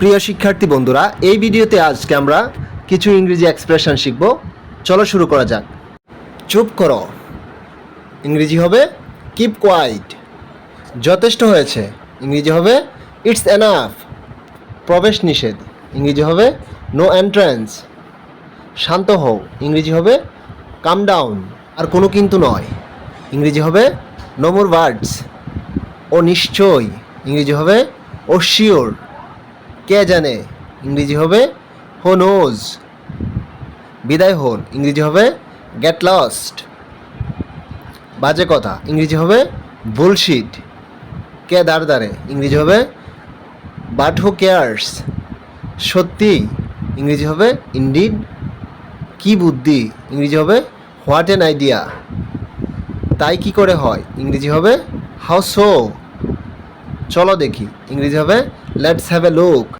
প্রিয় শিক্ষার্থী বন্ধুরা, এই ভিডিওতে আজকে আমরা কিছু ইংরেজি এক্সপ্রেশন শিখব। চলো শুরু করা যাক। চুপ করো ইংরেজি হবে কিপ কোয়াইট। যথেষ্ট হয়েছে ইংরেজি হবে ইটস এনাফ। প্রবেশ নিষেধ ইংরেজি হবে নো এন্ট্রান্স। শান্ত হও ইংরেজি হবে কাম ডাউন। আর কোনো কিন্তু নয় ইংরেজি হবে নো মোর ওয়ার্ডস। ও নিশ্চয় ইংরেজি হবে ও শিওর। কে জানে ইংরেজি হবে হু নোজ। বিদায় হন ইংরেজি হবে গেট লস্ট। বাজে কথা ইংরেজি হবে বুলশিট। কে দাঁড় ইংরেজি হবে বাট হু কেয়ার্স। সত্যি ইংরেজি হবে ইনডিড। কি বুদ্ধি ইংরেজি হবে হোয়াট অ্যান আইডিয়া। তাই কি করে হয় ইংরেজি হবে হাউ সো। চলো দেখি ইংরেজি হবে লেটস হ্যাভ এ লুক।